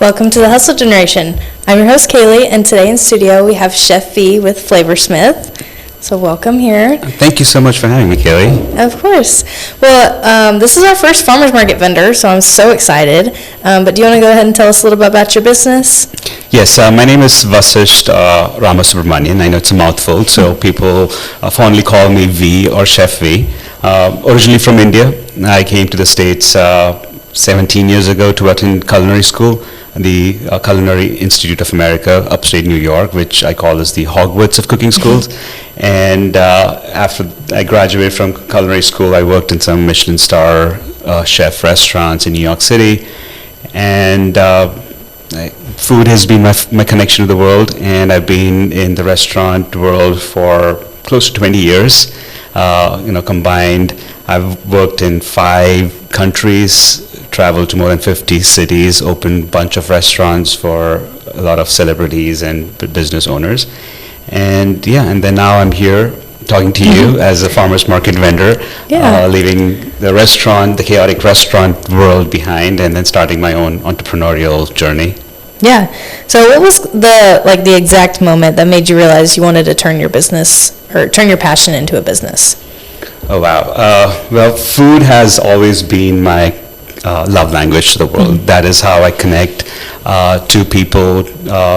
Welcome to the Hustle Generation. I'm your host Kaylee, and today in studio we have Chef V with Flavorsmith. So welcome here. Thank you so much for having me, Kaylee. Of course. Well, this is our first farmers market vendor, so I'm so excited. But do you want to go ahead and tell us a little bit about your business? Yes, my name is Vasisht Ramasubramanian. I know it's a mouthful, so people fondly call me V or Chef V. Originally from India, I came to the States 17 years ago to attend culinary school, the Culinary Institute of America, upstate New York, which I call as the Hogwarts of cooking schools. And after I graduated from culinary school, I worked in some Michelin star chef restaurants in New York City. And food has been my connection to the world, and I've been in the restaurant world for close to 20 years. Combined, I've worked in 5 countries, traveled to more than 50 cities, opened a bunch of restaurants for a lot of celebrities and business owners. And then now I'm here talking to you as a farmer's market vendor, leaving the chaotic restaurant world behind, and then starting my own entrepreneurial journey. Yeah. So what was the exact moment that made you realize you wanted to turn your passion into a business? Oh, wow. Well, food has always been my love language to the world. That is how I connect to people,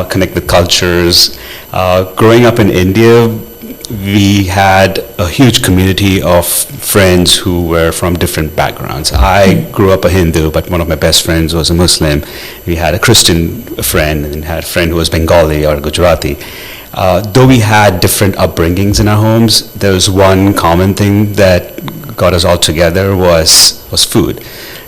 connect with cultures. Growing up in India, we had a huge community of friends who were from different backgrounds. I grew up a Hindu, but one of my best friends was a Muslim. We had a Christian friend and had a friend who was Bengali or Gujarati. Though we had different upbringings in our homes, there was one common thing that got us all together was food.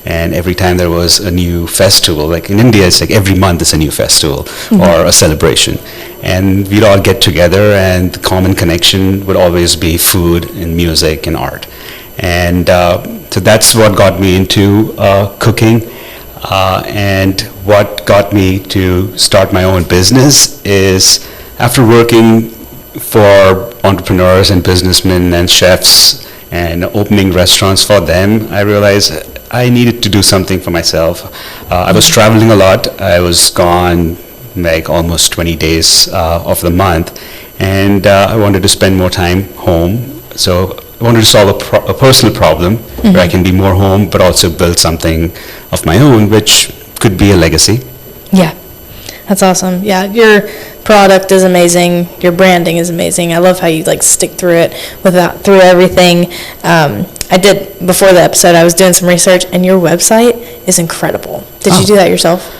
And every time there was a new festival, like in India, it's like every month is a new festival or a celebration. And we'd all get together, and the common connection would always be food and music and art. And so that's what got me into cooking. And what got me to start my own business is after working for entrepreneurs and businessmen and chefs and opening restaurants for them, I realized I needed to do something for myself. I was traveling a lot. I was gone like almost 20 days of the month, and I wanted to spend more time home. So I wanted to solve a personal problem where I can be more home, but also build something of my own, which could be a legacy. Yeah, that's awesome. Yeah, your product is amazing. Your branding is amazing. I love how you stick through it through everything. I did, before the episode, I was doing some research, and your website is incredible. Did you do that yourself?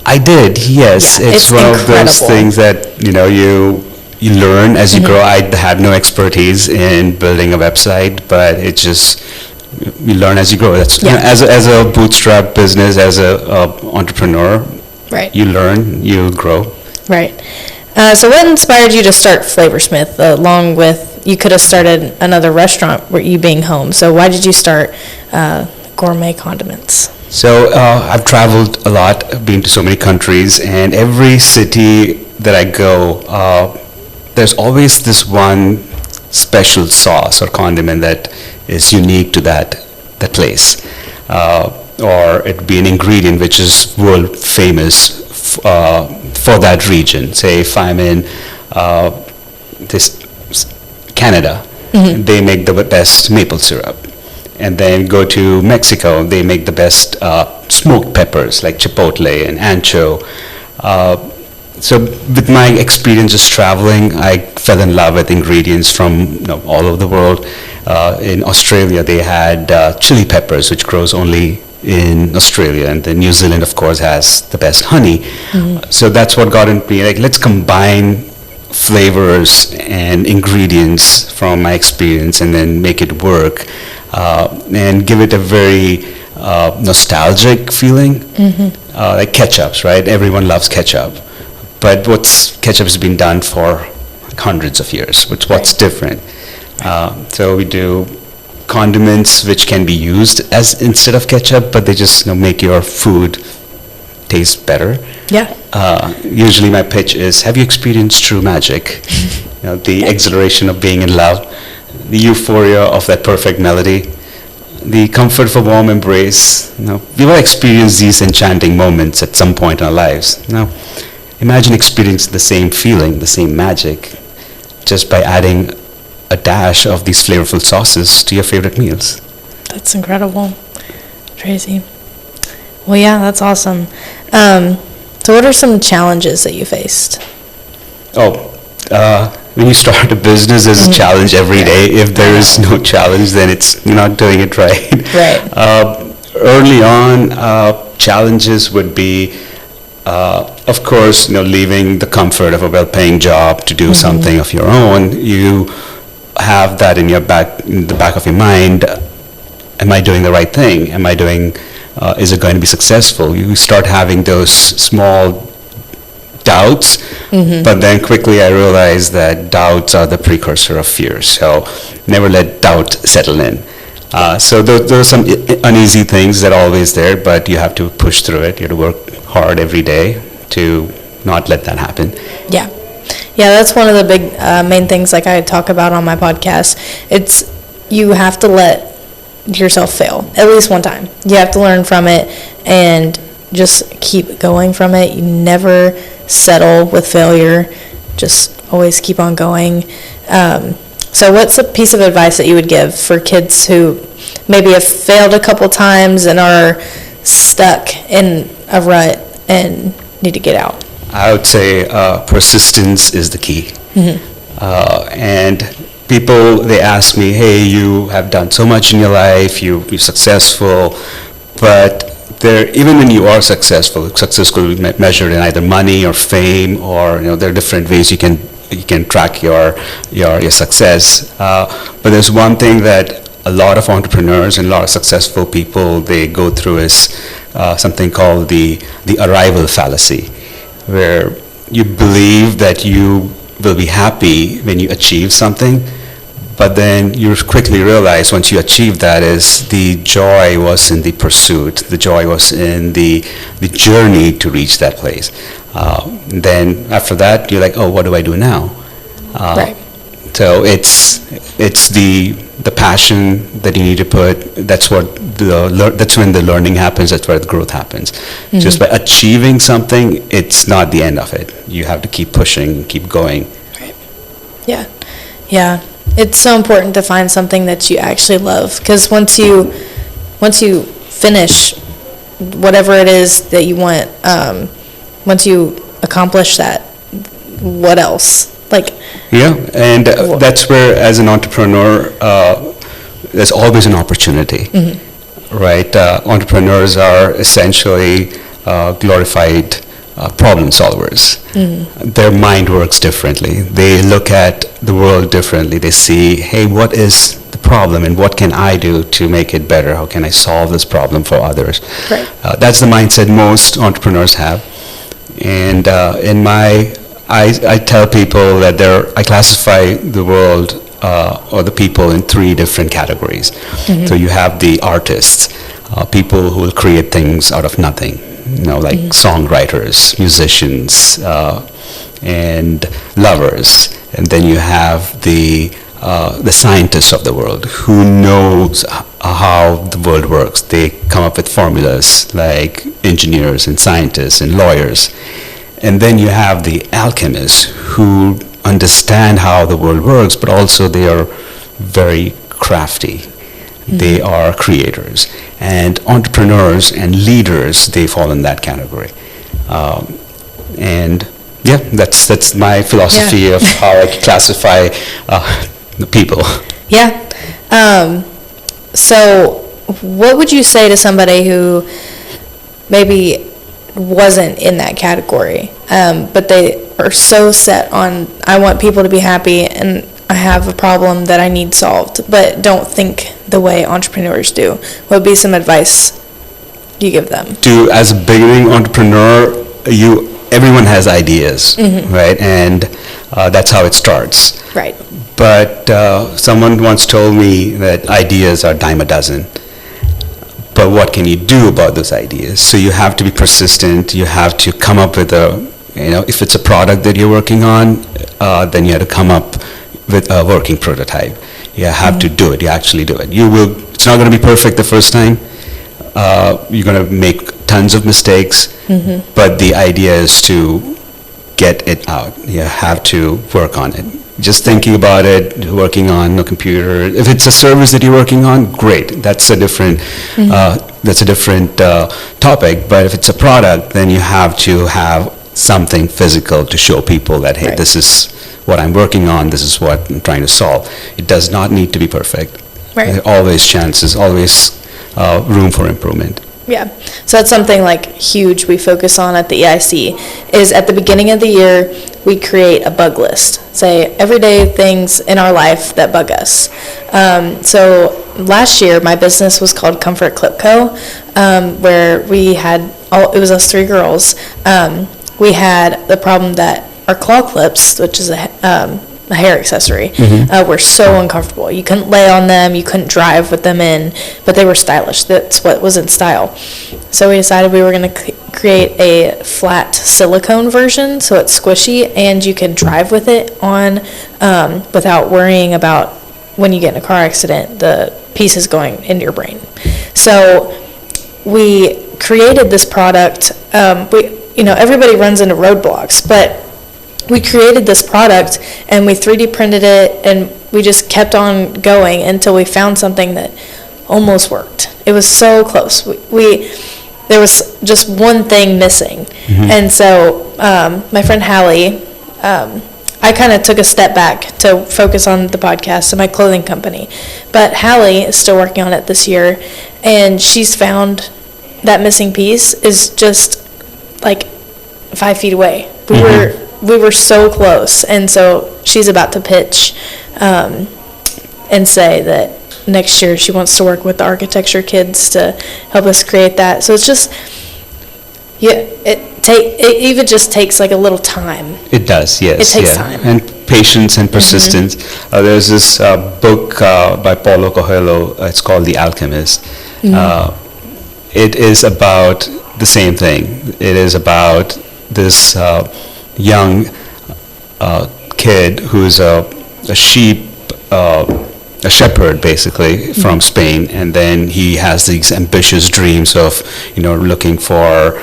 I did, yes. Yeah, it's one of those things that, you learn as you grow. I had no expertise in building a website, but you learn as you grow. That's as a bootstrap business, as a entrepreneur, right. You learn, you grow. Right. So what inspired you to start Flavorsmith, along with, you could have started another restaurant where you being home. So why did you start Gourmet Condiments? So I've traveled a lot, been to so many countries, and every city that I go, there's always this one special sauce or condiment that is unique to that place. Or it be an ingredient which is world famous for that region. Say if I'm in Canada, they make the best maple syrup. And then go to Mexico, they make the best smoked peppers like chipotle and ancho. So with my experiences traveling, I fell in love with ingredients from all over the world. In Australia, they had chili peppers, which grows only in Australia, and then New Zealand, of course, has the best honey. So that's what got into me. Let's combine flavors and ingredients from my experience, and then make it work, and give it a very nostalgic feeling. Like ketchups, right? Everyone loves ketchup, but ketchup has been done for hundreds of years. What's different? So we do condiments which can be used as instead of ketchup, but they just make your food taste better. Yeah. Usually my pitch is, have you experienced true magic? The exhilaration of being in love, the euphoria of that perfect melody. the comfort of a warm embrace. We've all experienced these enchanting moments at some point in our lives. Imagine experiencing the same feeling, the same magic, just by adding a dash of these flavorful sauces to your favorite meals. That's incredible, Tracy. Well, yeah, that's awesome. So what are some challenges that you faced? When you start a business, there's a challenge every day. If there is no challenge, then you're not doing it right. Right. Early on, challenges would be, of course, leaving the comfort of a well-paying job to do something of your own. You have that in the back of your mind. Am I doing the right thing? Is it going to be successful? You start having those small doubts, but then quickly I realized that doubts are the precursor of fear. So never let doubt settle in. So those are some uneasy things that are always there, but you have to push through it. You have to work hard every day to not let that happen. Yeah. Yeah, that's one of the big main things like I talk about on my podcast. It's you have to let yourself fail at least one time. You have to learn from it and just keep going from it. You never settle with failure. Just always keep on going. So what's a piece of advice that you would give for kids who maybe have failed a couple times and are stuck in a rut and need to get out? I would say persistence is the key. And people, they ask me, hey, you have done so much in your life, you're successful, but even when you are successful will be measured in either money or fame, or there are different ways you can track your success. But there's one thing that a lot of entrepreneurs and a lot of successful people, they go through is something called the arrival fallacy, where you believe that you will be happy when you achieve something, but then you quickly realize once you achieve that is the joy was in the pursuit, the joy was in the journey to reach that place. Then after that, you're like, oh, what do I do now? Right. So it's the passion that you need to put. That's when the learning happens. That's where the growth happens. Just by achieving something, it's not the end of it. You have to keep pushing, keep going. Right. Yeah. It's so important to find something that you actually love, because once you finish whatever it is that you want, once you accomplish that, what else? And that's where, as an entrepreneur, there's always an opportunity, right? Entrepreneurs are essentially glorified problem solvers. Their mind works differently. They look at the world differently. They see, hey, what is the problem and what can I do to make it better? How can I solve this problem for others? Right. That's the mindset most entrepreneurs have. And I tell people that I classify the world or the people in 3 different categories. So you have the artists, people who will create things out of nothing, like songwriters, musicians, and lovers. And then you have the scientists of the world who knows how the world works. They come up with formulas, like engineers and scientists and lawyers. And then you have the alchemists who understand how the world works, but also they are very crafty. They are creators. And entrepreneurs and leaders, they fall in that category. That's my philosophy of how I classify the people. Yeah. So what would you say to somebody who maybe wasn't in that category, but they are so set on, I want people to be happy and I have a problem that I need solved, but don't think the way entrepreneurs do? What would be some advice you give them? As a beginning entrepreneur, everyone has ideas, right? And that's how it starts. Right. But someone once told me that ideas are dime a dozen. But what can you do about those ideas? So you have to be persistent. You have to come up with if it's a product that you're working on, then you have to come up with a working prototype. You have to do it. You actually do it. It's not going to be perfect the first time. You're going to make tons of mistakes, but the idea is to get it out. You have to work on it. Just thinking about it, working on a computer. If it's a service that you're working on, great. That's a different topic. But if it's a product, then you have to have something physical to show people that, hey, Right. this is what I'm working on. This is what I'm trying to solve. It does not need to be perfect. Right. There are always chances, always room for improvement. Yeah, so that's something like huge we focus on at the EIC, is at the beginning of the year, we create a bug list. Say, everyday things in our life that bug us. So last year, my business was called Comfort Clip Co., where we had, it was us three girls. We had the problem that our claw clips, which is a hair accessory, were so uncomfortable. You couldn't lay on them, you couldn't drive with them in, but they were stylish. That's what was in style. So we decided we were going to create a flat silicone version, so it's squishy, and you can drive with it on without worrying about when you get in a car accident, the pieces going into your brain. So we created this product. Everybody runs into roadblocks, but we created this product and we 3D printed it, and we just kept on going until we found something that almost worked. It was so close. There was just one thing missing. And so my friend Hallie, I kind of took a step back to focus on the podcast and my clothing company. But Hallie is still working on it this year, and she's found that missing piece is just like 5 feet away. We were so close, and so she's about to pitch and say that next year she wants to work with the architecture kids to help us create that. So it's just, it even just takes like a little time. It does, yes. It takes time. And patience and persistence. There's this book by Paulo Coelho, it's called The Alchemist. It is about the same thing. It is about this young kid who's a shepherd basically from Spain, and then he has these ambitious dreams of looking for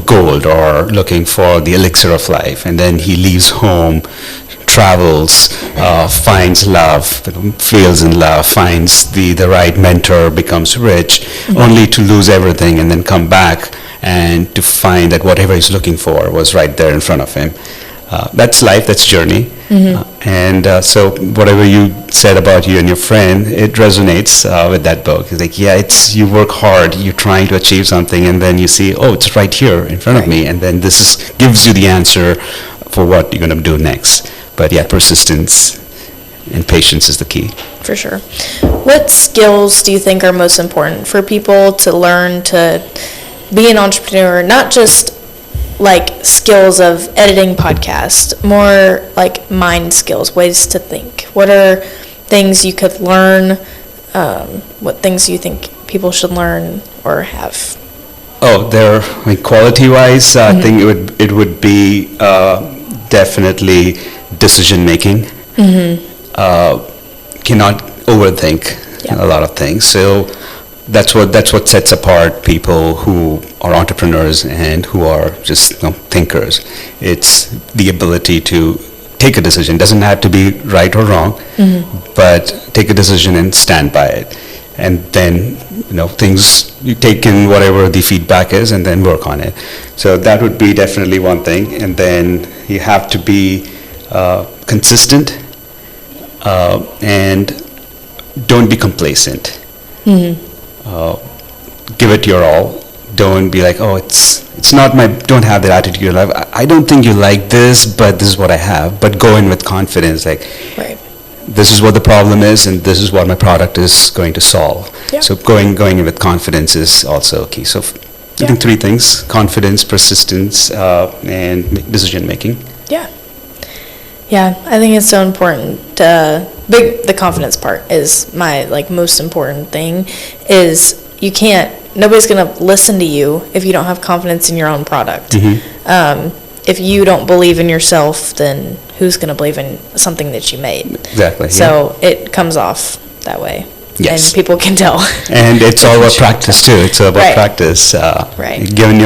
gold or looking for the elixir of life, and then he leaves home, travels, finds love, feels in love, finds the right mentor, becomes rich, only to lose everything and then come back and to find that whatever he's looking for was right there in front of him. That's life, that's journey. So whatever you said about you and your friend, it resonates with that book. It's like, you work hard, you're trying to achieve something, and then you see, oh, it's right here in front of me, and then gives you the answer for what you're going to do next. But persistence and patience is the key. For sure. What skills do you think are most important for people to learn to be an entrepreneur? Not just like skills of editing podcast, more like mind skills, ways to think. What are things you could learn? What things do you think people should learn or have? Oh, quality-wise, I think it would be definitely decision making. Cannot overthink a lot of things. So that's what sets apart people who are entrepreneurs and who are just thinkers. It's the ability to take a decision. It doesn't have to be right or wrong, but take a decision and stand by it. And then things, you take in whatever the feedback is and then work on it. So that would be definitely one thing. And then you have to be consistent and don't be complacent. Give it your all. Don't be like, oh, it's not don't have that attitude in life. I don't think you like this, but this is what I have. But go in with confidence, like, Right. This is what the problem is, and this is what my product is going to solve. Yeah. So going in with confidence is also key. So I think 3 things: confidence, persistence, and decision making. Yeah, I think it's so important. The confidence part is my most important thing. Is nobody's gonna listen to you if you don't have confidence in your own product. If you don't believe in yourself, then who's gonna believe in something that you made? Exactly. So it comes off that way. Yes. And people can tell. And it's all about practice too. It's all about Right. practice. Right. Given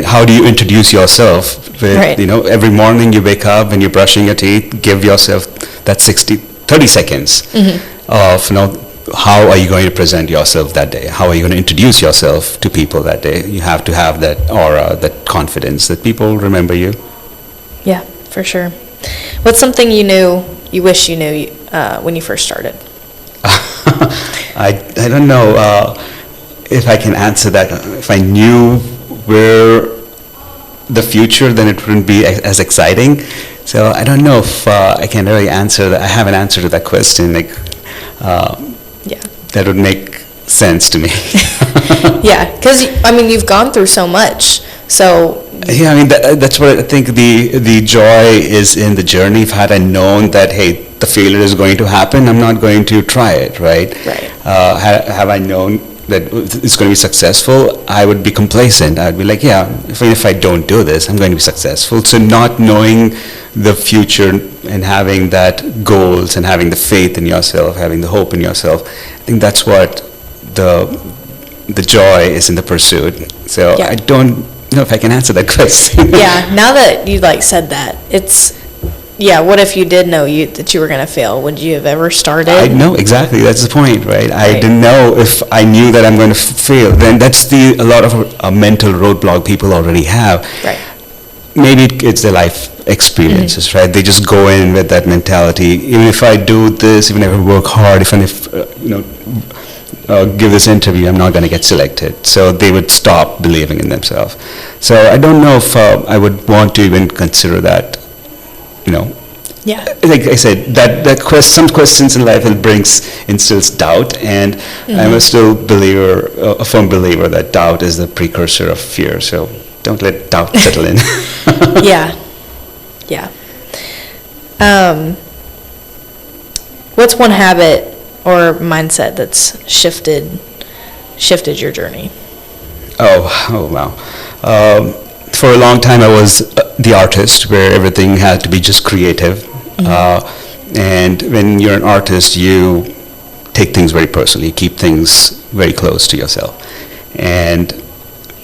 how do you introduce yourself? Right. Every morning you wake up and you're brushing your teeth, give yourself that 30 seconds of, how are you going to present yourself that day? How are you going to introduce yourself to people that day? You have to have that aura, that confidence that people remember you. Yeah, for sure. What's something you wish you knew when you first started? I don't know if I can answer that. If I knew where the future, then it wouldn't be as exciting. So I don't know if I can really answer that. I have an answer to that question. Yeah. That would make sense to me. Yeah, because you've gone through so much. So yeah, that's what I think. The joy is in the journey. If had I known that, hey, the failure is going to happen, I'm not going to try it, right? Right. Have I known that it's going to be successful, I would be complacent. I'd be like, yeah, if I don't do this, I'm going to be successful. So not knowing the future and having that goals and having the faith in yourself, having the hope in yourself, I think that's what the joy is in the pursuit. So Yeah. I don't know if I can answer that question. yeah, now that you said that, what if you did know that you were going to fail? Would you have ever started? I know, exactly. That's the point, right? I Right. didn't know if I knew that I'm going to fail. Then that's a lot of a mental roadblock people already have. Right. Maybe it's their life experiences, right? They just go in with that mentality. Even if I do this, even if I work hard, even if give this interview, I'm not going to get selected. So they would stop believing in themselves. So I don't know if I would want to even consider that. Yeah. Like I said, some questions in life instills doubt, and I'm a firm believer that doubt is the precursor of fear. So don't let doubt settle in. Yeah. Yeah. What's one habit or mindset that's shifted your journey? Oh wow. For a long time I was the artist, where everything had to be just creative. And when you're an artist, you take things very personally, you keep things very close to yourself, and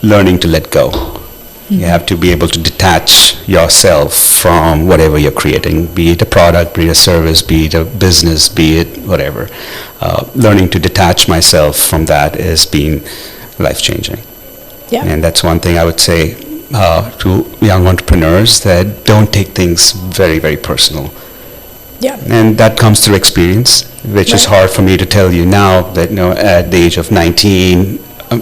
learning to let go. You have to be able to detach yourself from whatever you're creating, be it a product, be it a service, be it a business, be it whatever. Learning to detach myself from that has been life-changing. Yeah. And that's one thing I would say to young entrepreneurs, that don't take things very, very personal. Yeah. And that comes through experience, which is Right. hard for me to tell you now that, at the age of 19,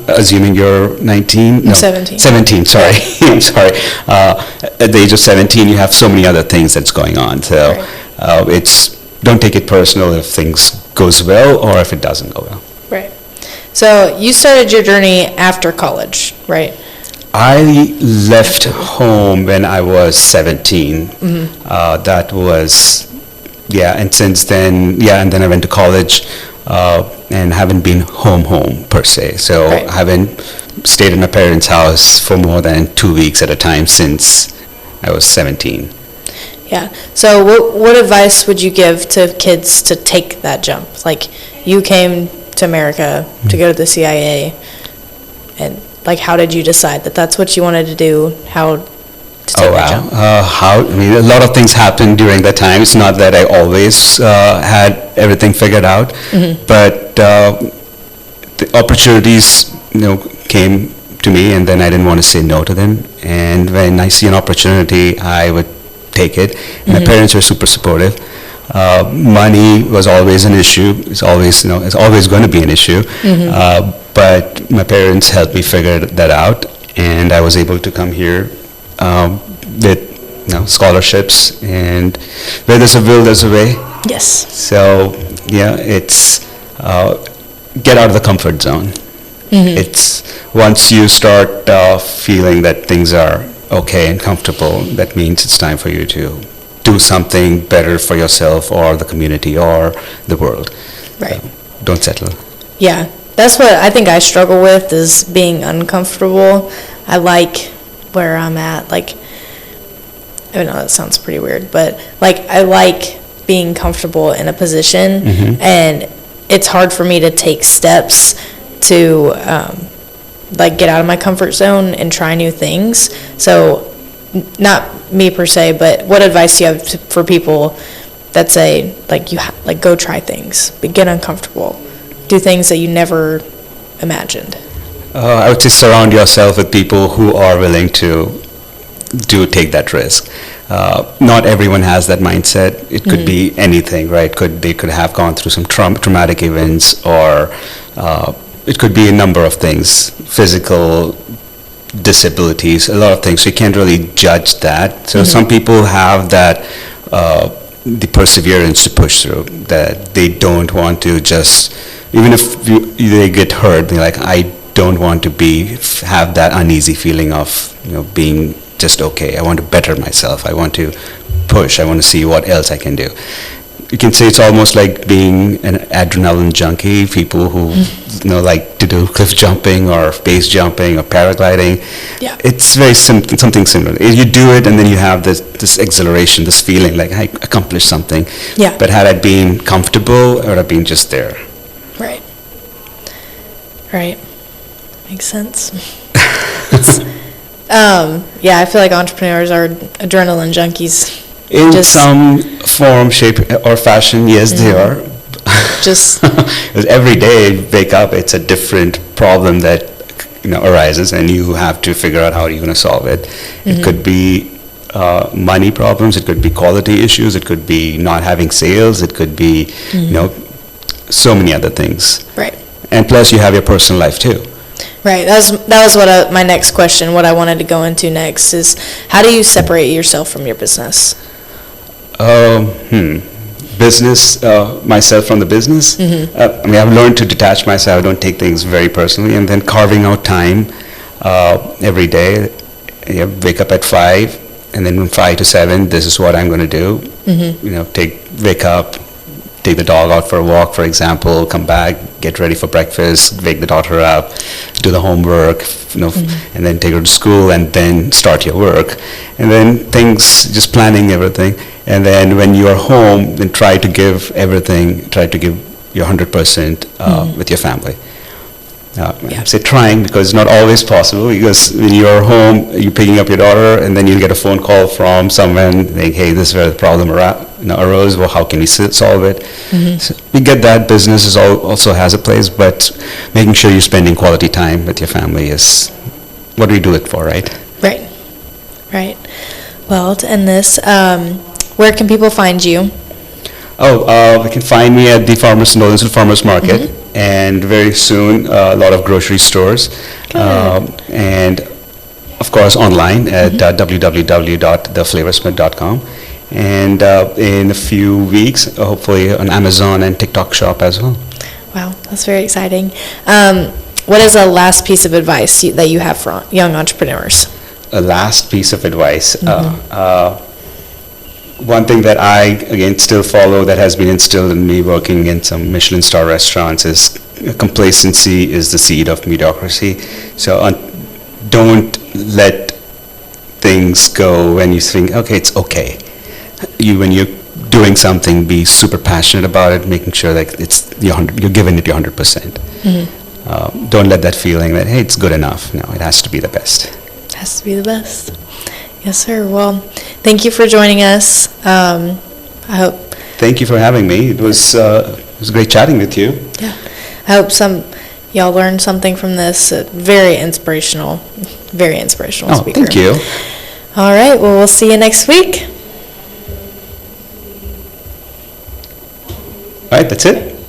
assuming you're 19? No, 17. 17, sorry. I'm sorry. At the age of 17, you have so many other things that's going on. So don't take it personal if things goes well or if it doesn't go well. Right. So you started your journey after college, right? I left home when I was 17. That was, and since then, and then I went to college and haven't been home per se. So Right. I haven't stayed in my parents' house for more than 2 weeks at a time since I was 17. Yeah. So what advice would you give to kids to take that jump? Like, you came to America to go to the CIA, and how did you decide that that's what you wanted to do? How to take that jump? A lot of things happened during that time. It's not that I always had everything figured out, but the opportunities, came to me, and then I didn't want to say no to them. And when I see an opportunity, I would take it. My parents were super supportive. Money was always an issue. It's always going to be an issue. But my parents helped me figure that out, and I was able to come here with scholarships. And where there's a will, there's a way. Yes. So it's get out of the comfort zone. It's once you start feeling that things are okay and comfortable, that means it's time for you to do something better for yourself or the community or the world. Right. So don't settle. Yeah. That's what I think I struggle with, is being uncomfortable. I like where I'm at. I know that sounds pretty weird, but I like being comfortable in a position, and it's hard for me to take steps to like get out of my comfort zone and try new things. So not me per se, but what advice do you have for people that say like like go try things, but get uncomfortable, do things that you never imagined? I would say surround yourself with people who are willing to take that risk. Not everyone has that mindset. It could be anything, right? They could have gone through some traumatic events, or it could be a number of things, physical disabilities, a lot of things. So you can't really judge that. So some people have that the perseverance to push through, that they don't want to just, even if they get hurt, they're like, I don't want to have that uneasy feeling of being just okay. I want to better myself. I want to push. I want to see what else I can do. You can say it's almost like being an adrenaline junkie. People who like to do cliff jumping or base jumping or paragliding. Yeah. It's very something similar. You do it and then you have this exhilaration, this feeling like I accomplished something. Yeah. But had I been comfortable, or had I been just there? Right. Right. Makes sense. Yeah, I feel like entrepreneurs are adrenaline junkies. In some form, shape, or fashion, yes, they are. Just Because every day you wake up, it's a different problem that arises, and you have to figure out how you're going to solve it. It could be money problems, it could be quality issues, it could be not having sales, it could be so many other things. right. And plus, you have your personal life too. Right. That was what my next question. What I wanted to go into next is, how do you separate yourself from your business? Business, myself from the business. I mean, I've learned to detach myself. I don't take things very personally, and then carving out time every day. Wake up at 5, and then from 5 to 7, this is what I'm going to do. Wake up, take the dog out for a walk, for example, come back, get ready for breakfast, wake the daughter up, do the homework, and then take her to school, and then start your work. And then things, just planning everything. And then when you are home, then try to give everything, try to give your 100% with your family. I say trying because it's not always possible, because when you're home, you're picking up your daughter, and then you get a phone call from someone saying, hey, this is where the problem arose, well, how can we solve it? So we get that. Business also has a place, but making sure you're spending quality time with your family is what we do it for, right? Right. Right. Well, to end this, where can people find you? They can find me at the Northern Farmers Market, and very soon a lot of grocery stores, and of course online at www.theflavorsmith.com, and in a few weeks hopefully on Amazon and TikTok Shop as well. Wow, that's very exciting. What is the last piece of advice that you have for young entrepreneurs? A last piece of advice. One thing that I, again, still follow, that has been instilled in me working in some Michelin star restaurants, is complacency is the seed of mediocrity. So don't let things go when you think, okay, it's okay. When you're doing something, be super passionate about it, making sure that you're giving it your 100%. Don't let that feeling that, hey, it's good enough. No, it has to be the best. It has to be the best. Yes, sir. Well, thank you for joining us. I hope. Thank you for having me. It was great chatting with you. Yeah. I hope y'all learned something from this. Very inspirational speaker. Thank you. All right. Well, we'll see you next week. All right, that's it.